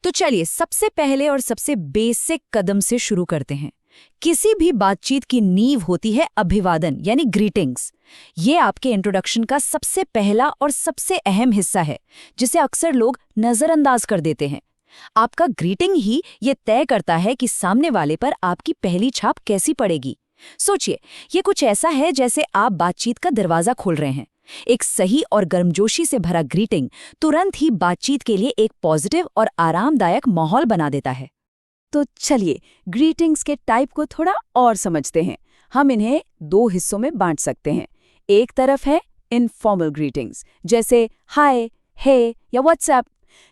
तो चलिए सबसे पहले और सबसे बेसिक कदम से शुरू करते हैं। किसी भी बातचीत की नींव होती है अभिवादन यानी ग्रीटिंग्स। ये आपके इंट्रोडक्शन का सबसे पहला और सबसे अहम हिस्सा है, जिसे अक्सर लोग नजरअंदाज कर देते हैं। आपका ग्रीटिंग ही ये तय करता है कि सामने वाले पर आपकी पहली छाप कैसी पड़ेगी। सोचिए, ये कुछ ऐसा है जैसे आप बातचीत का दरवाजा खोल रहे हैं। एक सही और गर्मजोशी से भरा ग्रीटिंग तुरंत ही बातचीत के लिए एक पॉजिटिव और आरामदायक माहौल बना देता है। तो चलिए ग्रीटिंग्स के टाइप को थोड़ा और समझते हैं। हम इन्हें दो हिस्सों में बांट सकते हैं। एक तरफ है इनफॉर्मल ग्रीटिंग्स, जैसे हाय, हे या व्हाट्सएप।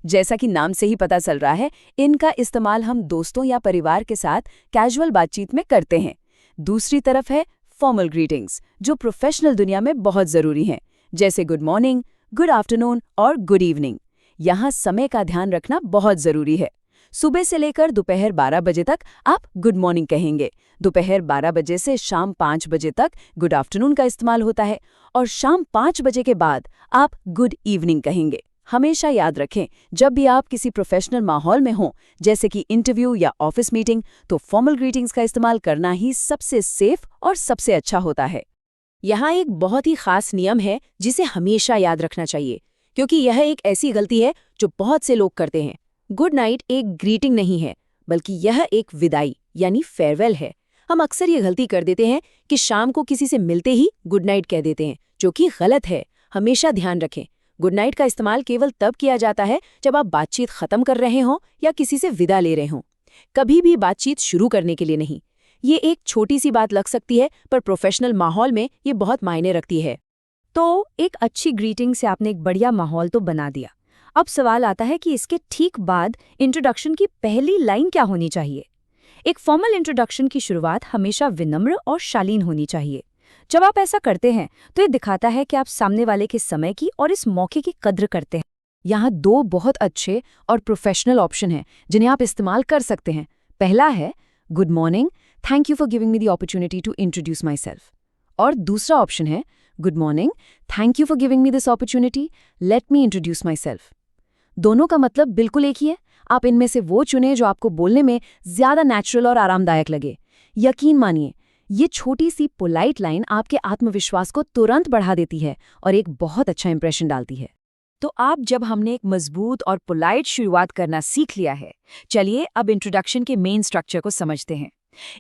जैसा कि नाम से ही पता चल रहा है, इनका इस्तेमाल हम दोस्तों या परिवार के साथ कैजुअल बातचीत में करते हैं। दूसरी तरफ है फॉर्मल ग्रीटिंग्स, जो प्रोफेशनल दुनिया में बहुत ज़रूरी हैं, जैसे गुड मॉर्निंग, गुड आफ्टरनून और गुड इवनिंग। यहाँ समय का ध्यान रखना बहुत ज़रूरी है। सुबह से लेकर दोपहर 12 बजे तक आप गुड मॉर्निंग कहेंगे। दोपहर 12 बजे से शाम 5 बजे तक गुड आफ्टरनून का इस्तेमाल होता है और शाम 5 बजे के बाद आप गुड इवनिंग कहेंगे। हमेशा याद रखें, जब भी आप किसी प्रोफेशनल माहौल में हों, जैसे कि इंटरव्यू या ऑफिस मीटिंग, तो फॉर्मल ग्रीटिंग्स का इस्तेमाल करना ही सबसे सेफ और सबसे अच्छा होता है। यहाँ एक बहुत ही खास नियम है जिसे हमेशा याद रखना चाहिए, क्योंकि यह एक ऐसी गलती है जो बहुत से लोग करते हैं। गुड नाइट एक ग्रीटिंग नहीं है, बल्कि यह एक विदाई यानी फेयरवेल है। हम अक्सर ये गलती कर देते हैं कि शाम को किसी से मिलते ही गुड नाइट कह देते हैं, जो कि गलत है। हमेशा ध्यान रखें, गुड नाइट का इस्तेमाल केवल तब किया जाता है जब आप बातचीत खत्म कर रहे हों या किसी से विदा ले रहे हों, कभी भी बातचीत शुरू करने के लिए नहीं। ये एक छोटी सी बात लग सकती है, पर प्रोफेशनल माहौल में ये बहुत मायने रखती है। तो एक अच्छी ग्रीटिंग से आपने एक बढ़िया माहौल तो बना दिया। अब सवाल आता है कि इसके ठीक बाद इंट्रोडक्शन की पहली लाइन क्या होनी चाहिए। एक फॉर्मल इंट्रोडक्शन की शुरुआत हमेशा विनम्र और शालीन होनी चाहिए। जब आप ऐसा करते हैं तो ये दिखाता है कि आप सामने वाले के समय की और इस मौके की कद्र करते हैं। यहाँ दो बहुत अच्छे और प्रोफेशनल ऑप्शन हैं जिन्हें आप इस्तेमाल कर सकते हैं। पहला है good morning, thank you for giving me the opportunity to introduce myself. और दूसरा ऑप्शन है good morning, thank you for giving me this opportunity, let me introduce myself. दोनों का मतलब बिल्कुल एक ही है। आप इनमें से वो चुनें जो आपको बोलने में ज्यादा नेचुरल और आरामदायक लगे। यकीन मानिए, ये छोटी सी पोलाइट लाइन आपके आत्मविश्वास को तुरंत बढ़ा देती है और एक बहुत अच्छा इंप्रेशन डालती है। तो आप जब हमने एक मजबूत और पोलाइट शुरुआत करना सीख लिया है, चलिए अब इंट्रोडक्शन के मेन स्ट्रक्चर को समझते हैं।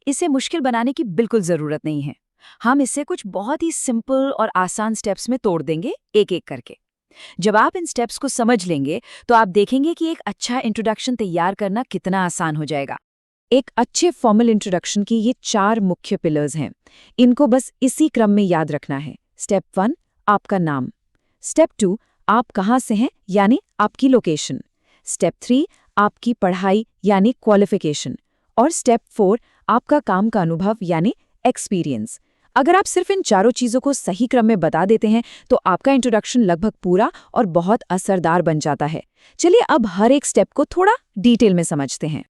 इसे मुश्किल बनाने की बिल्कुल जरूरत नहीं है। हम इसे कुछ बहुत ही सिंपल और आसान स्टेप्स में तोड़ देंगे, एक एक करके। जब आप इन स्टेप्स को समझ लेंगे तो आप देखेंगे कि एक अच्छा इंट्रोडक्शन तैयार करना कितना आसान हो जाएगा। एक अच्छे फॉर्मल इंट्रोडक्शन की ये 4 मुख्य पिलर्स हैं। इनको बस इसी क्रम में याद रखना है। स्टेप 1, आपका नाम। स्टेप 2, आप कहाँ से हैं यानी आपकी लोकेशन। स्टेप 3, आपकी पढ़ाई यानी क्वालिफिकेशन। और स्टेप 4, आपका काम का अनुभव यानी एक्सपीरियंस। अगर आप सिर्फ इन चारों चीज़ों को सही क्रम में बता देते हैं तो आपका इंट्रोडक्शन लगभग पूरा और बहुत असरदार बन जाता है। चलिए अब हर एक स्टेप को थोड़ा डिटेल में समझते हैं।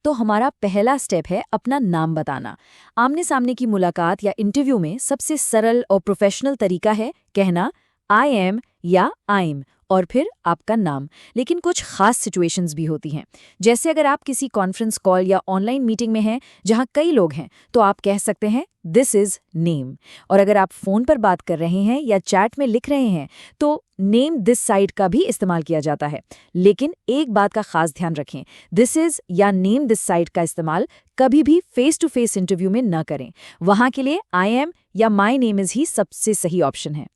तो हमारा पहला स्टेप है अपना नाम बताना। आमने सामने की मुलाकात या इंटरव्यू में सबसे सरल और प्रोफेशनल तरीका है कहना आई एम या आई एम और फिर आपका नाम। लेकिन कुछ खास सिचुएशंस भी होती हैं, जैसे अगर आप किसी कॉन्फ्रेंस कॉल या ऑनलाइन मीटिंग में हैं जहां कई लोग हैं तो आप कह सकते हैं दिस इज नेम। और अगर आप फोन पर बात कर रहे हैं या चैट में लिख रहे हैं तो नेम दिस साइट का भी इस्तेमाल किया जाता है। लेकिन एक बात का खास ध्यान रखें, दिस इज या नेम दिस साइट का इस्तेमाल कभी भी फेस टू फेस इंटरव्यू में न करें। वहां के लिए आई एम या माई नेम इज ही सबसे सही ऑप्शन है।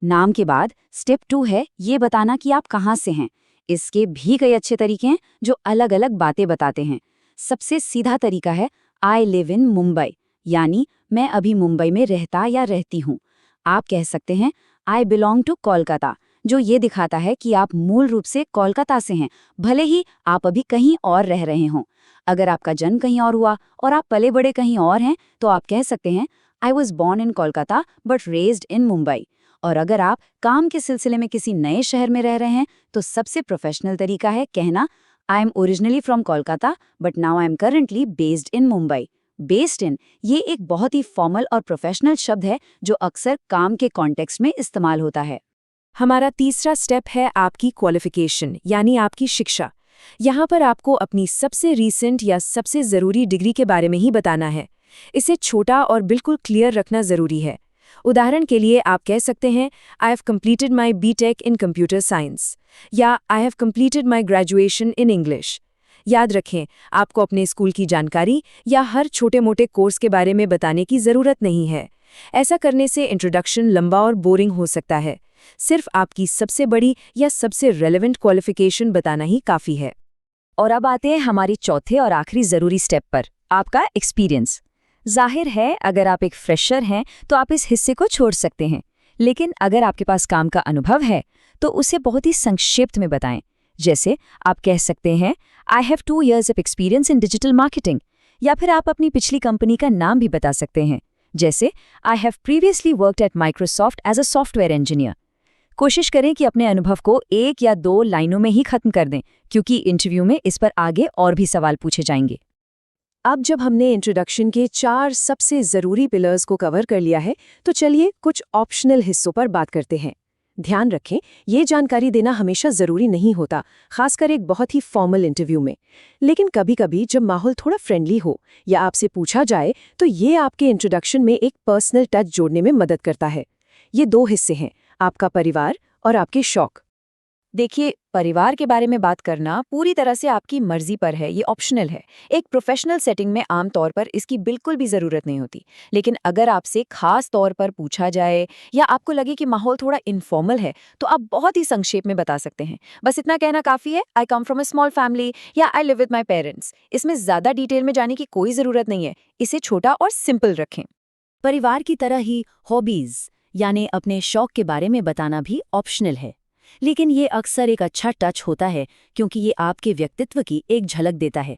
नाम के बाद स्टेप 2 है ये बताना कि आप कहाँ से हैं। इसके भी कई अच्छे तरीके हैं जो अलग अलग बातें बताते हैं। सबसे सीधा तरीका है आई लिव इन मुंबई, यानी मैं अभी मुंबई में रहता या रहती हूँ। आप कह सकते हैं आई बिलोंग टू कोलकाता, जो ये दिखाता है कि आप मूल रूप से कोलकाता से हैं, भले ही आप अभी कहीं और रह रहे हों। अगर आपका जन्म कहीं और हुआ और आप पले बड़े कहीं और हैं तो आप कह सकते हैं I was born in Kolkata but raised in Mumbai. और अगर आप काम के सिलसिले में किसी नए शहर में रह रहे हैं तो सबसे प्रोफेशनल तरीका है कहना I am originally from Kolkata but now I am currently based in Mumbai. Based in ये एक बहुत ही फॉर्मल और प्रोफेशनल शब्द है जो अक्सर काम के कॉन्टेक्स्ट में इस्तेमाल होता है। हमारा तीसरा स्टेप है आपकी क्वालिफिकेशन यानी आपकी शिक्षा। यहाँ पर आपको अपनी सबसे रीसेंट या सबसे ज़रूरी डिग्री के बारे में ही बताना है। इसे छोटा और बिल्कुल क्लियर रखना ज़रूरी है। उदाहरण के लिए आप कह सकते हैं, I have completed my BTech in computer science या I have completed my graduation in English. याद रखें, आपको अपने स्कूल की जानकारी या हर छोटे मोटे कोर्स के बारे में बताने की ज़रूरत नहीं है। ऐसा करने से इंट्रोडक्शन लंबा और बोरिंग हो सकता है। सिर्फ आपकी सबसे बड़ी या सबसे रेलेवेंट क्वालिफिकेशन बताना ही काफ़ी है। और अब आते हैं हमारी चौथे और आखिरी ज़रूरी स्टेप पर, आपका एक्सपीरियंस। जाहिर है, अगर आप एक फ्रेशर हैं तो आप इस हिस्से को छोड़ सकते हैं, लेकिन अगर आपके पास काम का अनुभव है तो उसे बहुत ही संक्षिप्त में बताएं। जैसे आप कह सकते हैं, I have 2 years of experience in digital marketing, या फिर आप अपनी पिछली कंपनी का नाम भी बता सकते हैं, जैसे I have previously worked at Microsoft as a software engineer. कोशिश करें कि अपने अनुभव को 1 या 2 लाइनों में ही खत्म कर दें, क्योंकि इंटरव्यू में इस पर आगे और भी सवाल पूछे जाएंगे। अब जब हमने इंट्रोडक्शन के 4 सबसे ज़रूरी पिलर्स को कवर कर लिया है, तो चलिए कुछ ऑप्शनल हिस्सों पर बात करते हैं। ध्यान रखें, ये जानकारी देना हमेशा ज़रूरी नहीं होता, खासकर एक बहुत ही फॉर्मल इंटरव्यू में। लेकिन कभी-कभी जब माहौल थोड़ा फ्रेंडली हो या आपसे पूछा जाए, तो ये आपके इंट्रोडक्शन में एक पर्सनल टच जोड़ने में मदद करता है। ये 2 हिस्से हैं, आपका परिवार और आपके शौक। देखिए, परिवार के बारे में बात करना पूरी तरह से आपकी मर्जी पर है, ये ऑप्शनल है। एक प्रोफेशनल सेटिंग में आमतौर पर इसकी बिल्कुल भी ज़रूरत नहीं होती, लेकिन अगर आपसे खास तौर पर पूछा जाए या आपको लगे कि माहौल थोड़ा इनफॉर्मल है, तो आप बहुत ही संक्षेप में बता सकते हैं। बस इतना कहना काफ़ी है, I come from a small family या I live with my parents. इसमें ज़्यादा डिटेल में जाने की कोई ज़रूरत नहीं है, इसे छोटा और सिंपल रखें। परिवार की तरह ही हॉबीज यानी अपने शौक के बारे में बताना भी ऑप्शनल है, लेकिन ये अक्सर एक अच्छा टच होता है क्योंकि ये आपके व्यक्तित्व की एक झलक देता है।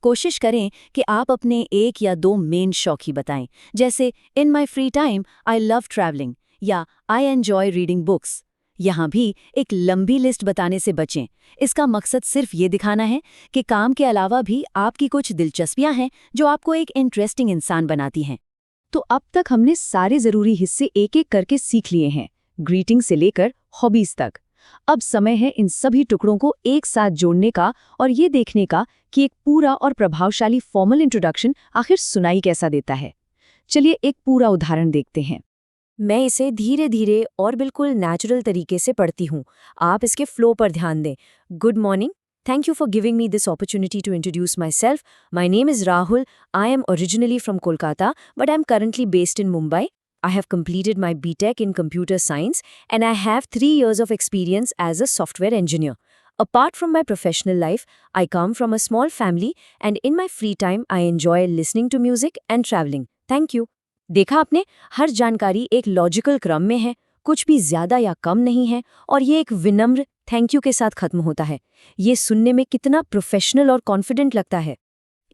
कोशिश करें कि आप अपने 1 या 2 मेन शौक ही बताएं, जैसे in my free time I love travelling या आई एन्जॉय रीडिंग बुक्स। यहाँ भी एक लंबी लिस्ट बताने से बचें। इसका मकसद सिर्फ ये दिखाना है कि काम के अलावा भी आपकी कुछ दिलचस्पियां हैं जो आपको एक इंटरेस्टिंग इंसान बनाती हैं। तो अब तक हमने सारे ज़रूरी हिस्से एक-एक करके सीख लिए हैं, ग्रीटिंग से लेकर हॉबीज तक। अब समय है इन सभी टुकड़ों को एक साथ जोड़ने का और ये देखने का कि एक पूरा और प्रभावशाली फॉर्मल इंट्रोडक्शन आखिर सुनाई कैसा देता है। चलिए एक पूरा उदाहरण देखते हैं। मैं इसे धीरे धीरे और बिल्कुल नेचुरल तरीके से पढ़ती हूँ, आप इसके फ्लो पर ध्यान दें। Good morning, thank you for giving me this opportunity to introduce myself. My name is Rahul. I am originally from Kolkata, but I'm currently based in Mumbai. I have completed my BTech in computer science and I have 3 years of experience as a software engineer. Apart from my professional life, I come from a small family and in my free time I enjoy listening to music and traveling. Thank you. देखा आपने, हर जानकारी एक logical क्रम में है, कुछ भी ज्यादा या कम नहीं है और ये एक विनम्र थैंक यू के साथ खत्म होता है। ये सुनने में कितना प्रोफेशनल और कॉन्फिडेंट लगता है।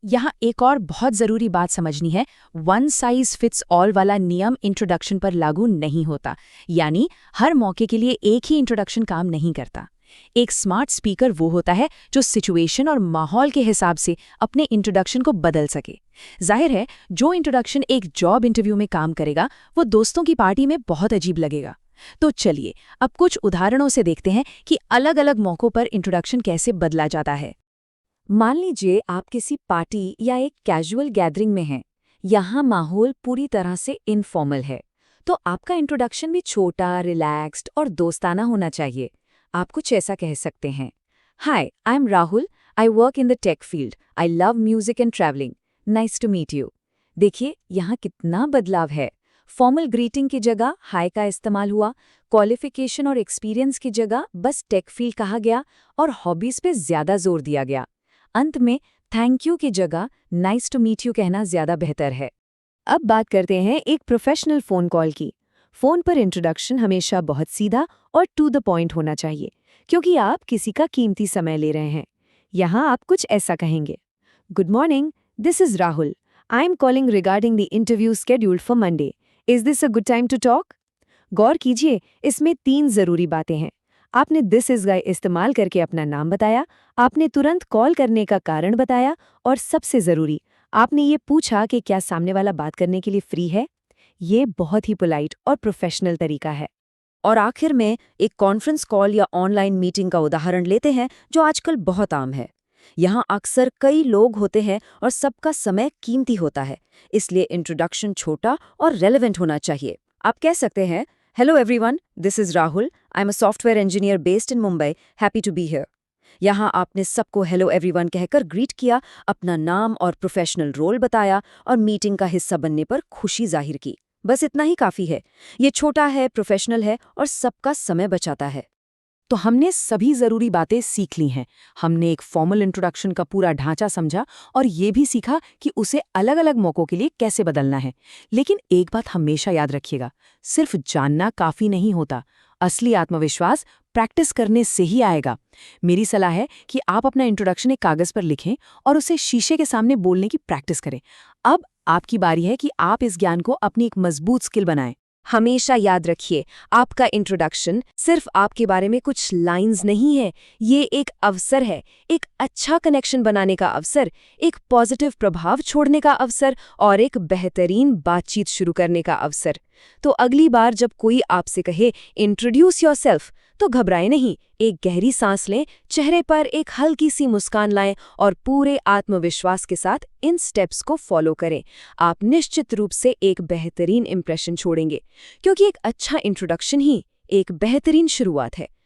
यहाँ एक और बहुत ज़रूरी बात समझनी है, वन साइज फिट्स ऑल वाला नियम इंट्रोडक्शन पर लागू नहीं होता, यानी हर मौके के लिए एक ही इंट्रोडक्शन काम नहीं करता। एक स्मार्ट स्पीकर वो होता है जो सिचुएशन और माहौल के हिसाब से अपने इंट्रोडक्शन को बदल सके। जाहिर है, जो इंट्रोडक्शन एक जॉब इंटरव्यू में काम करेगा वो दोस्तों की पार्टी में बहुत अजीब लगेगा। तो चलिए अब कुछ उदाहरणों से देखते हैं कि अलग अलग मौक़ों पर इंट्रोडक्शन कैसे बदला जाता है। मान लीजिए आप किसी पार्टी या एक कैजुअल गैदरिंग में हैं। यहाँ माहौल पूरी तरह से इनफॉर्मल है, तो आपका इंट्रोडक्शन भी छोटा, रिलैक्स्ड और दोस्ताना होना चाहिए। आप कुछ ऐसा कह सकते हैं, hi, I am Rahul, I work in the tech field, I love music and travelling, nice to meet you. देखिए यहाँ कितना बदलाव है। फॉर्मल ग्रीटिंग की जगह हाय का इस्तेमाल हुआ, क्वालिफिकेशन और एक्सपीरियंस की जगह बस टेक फील्ड कहा गया और हॉबीज पे ज्यादा जोर दिया गया। अंत में थैंक यू की जगह नाइस टू मीट यू कहना ज्यादा बेहतर है। अब बात करते हैं एक प्रोफेशनल फ़ोन कॉल की। फ़ोन पर इंट्रोडक्शन हमेशा बहुत सीधा और टू द पॉइंट होना चाहिए, क्योंकि आप किसी का कीमती समय ले रहे हैं। यहाँ आप कुछ ऐसा कहेंगे, good morning, this is Rahul, I am calling regarding the interview scheduled for Monday, is this a good time to talk? गौर कीजिए, इसमें 3 ज़रूरी बातें हैं। आपने दिस इज़ का इस्तेमाल करके अपना नाम बताया, आपने तुरंत कॉल करने का कारण बताया और सबसे ज़रूरी, आपने ये पूछा कि क्या सामने वाला बात करने के लिए फ्री है। ये बहुत ही पोलाइट और प्रोफेशनल तरीका है। और आखिर में एक कॉन्फ्रेंस कॉल या ऑनलाइन मीटिंग का उदाहरण लेते हैं जो आजकल बहुत आम है। यहाँ अक्सर कई लोग होते हैं और सबका समय कीमती होता है, इसलिए इंट्रोडक्शन छोटा और रेलेवेंट होना चाहिए। आप कह सकते हैं, hello everyone, this is Rahul, I am a software engineer based in Mumbai, happy to be here. यहाँ आपने सबको हेलो एवरीवन कहकर ग्रीट किया, अपना नाम और प्रोफेशनल रोल बताया और मीटिंग का हिस्सा बनने पर खुशी जाहिर की। बस इतना ही काफ़ी है। ये छोटा है, प्रोफेशनल है और सबका समय बचाता है। तो हमने सभी ज़रूरी बातें सीख ली हैं। हमने एक फॉर्मल इंट्रोडक्शन का पूरा ढांचा समझा और ये भी सीखा कि उसे अलग अलग मौक़ों के लिए कैसे बदलना है। लेकिन एक बात हमेशा याद रखिएगा, सिर्फ जानना काफ़ी नहीं होता। असली आत्मविश्वास प्रैक्टिस करने से ही आएगा। मेरी सलाह है कि आप अपना इंट्रोडक्शन एक कागज़ पर लिखें और उसे शीशे के सामने बोलने की प्रैक्टिस करें। अब आपकी बारी है कि आप इस ज्ञान को अपनी एक मजबूत स्किल बनाएं। हमेशा याद रखिए, आपका इंट्रोडक्शन सिर्फ आपके बारे में कुछ लाइंस नहीं है, ये एक अवसर है, एक अच्छा कनेक्शन बनाने का अवसर, एक पॉजिटिव प्रभाव छोड़ने का अवसर और एक बेहतरीन बातचीत शुरू करने का अवसर। तो अगली बार जब कोई आपसे कहे इंट्रोड्यूस योरसेल्फ, तो घबराएं नहीं, एक गहरी सांस लें, चेहरे पर एक हल्की सी मुस्कान लाएं और पूरे आत्मविश्वास के साथ इन स्टेप्स को फॉलो करें। आप निश्चित रूप से एक बेहतरीन इंप्रेशन छोड़ेंगे, क्योंकि एक अच्छा इंट्रोडक्शन ही एक बेहतरीन शुरुआत है।